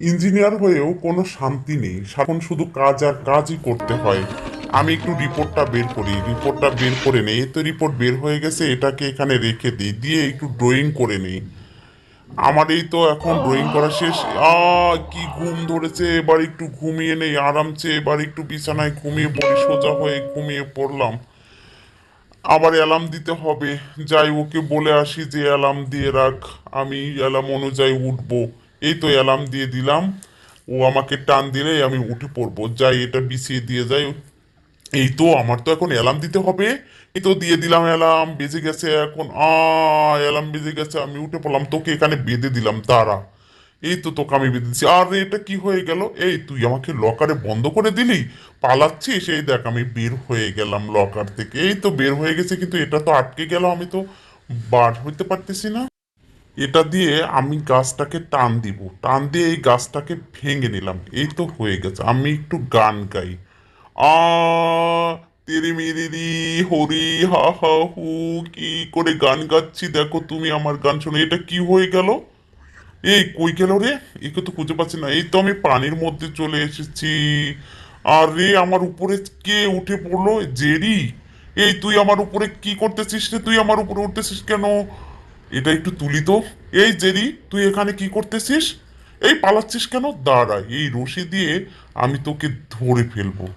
Engineer হয়েও কোনো শান্তি নেই, সারাক্ষণ শুধু কাজ আর কাজই করতে হয়। আমি একটু রিপোর্টটা বের করি, রিপোর্টটা বের করে নেই। এই তো রিপোর্ট বের হয়ে গেছে, এটাকে এখানে রেখে দিই, দিয়ে একটু ড্রয়িং করে নেই। আমার এই তো এখন ড্রয়িং করা শেষ। কি ঘুম ধরেছে, এবার একটু ঘুমিয়ে নেই আরামসে, এবার একটু বিছানায় ঘুমিয়ে পড়ি, সোজা হয়ে ঘুমিয়ে পড়লাম। আবার অ্যালার্ম দিতে হবে, যাই ওকে বলে আসি যে অ্যালার্ম দিয়ে রাখ, আমি অ্যালার্ম অনুযায়ী উঠবো। এই তো অ্যালার্ম দিয়ে দিলাম, ও আমাকে টান দিলেই আমি উঠে পড়বো। যাই এটা বিছিয়ে দিয়ে যাই। এই তো আমার তো এখন অ্যালার্ম দিতে হবে। এই তো দিয়ে দিলাম, অ্যালার্ম বেজে গেছে এখন। অ্যালার্ম বেজে গেছে, আমি উঠে পড়লাম, তোকে এখানে বেঁধে দিলাম, তারা। এই তো তোকে আমি বেঁধে দিচ্ছি। আর এটা কি হয়ে গেল, এই তুই আমাকে লকারে বন্ধ করে দিলি, পালাচ্ছিস? এই দেখ আমি বের হয়ে গেলাম লকার থেকে, এই তো বের হয়ে গেছে, কিন্তু এটা তো আটকে গেল, আমি তো বার হইতে পারতেছি না। এটা দিয়ে আমি গাছটাকে টান দিব, টান দিয়ে এই গাছটাকে ভেঙে নিলাম। এই তো হয়ে গেছে। আমি একটু গান গাই। আ তেরে মেরে রি, হরি হা হা হু, কি করে গান গাচ্ছি দেখো তুমি, আমার গান শোনো। এটা কি হয়ে গেল? এই কই গেল রে? একে তো খুঁজে পাচ্ছি না। এই তো আমি পানির মধ্যে চলে এসেছি। আর রে, আমার উপরে কে উঠে পড়লো? জেরি। এই তুই আমার উপরে কি করতেছিস রে? তুই আমার উপরে উঠতেছিস কেন? এটা একটু তুলি তো। এই জেরি, তুই এখানে কি করতেছিস? এই পালাচ্ছিস কেন? দাঁড়া, এই রশি দিয়ে আমি তোকে ধরে ফেলবো।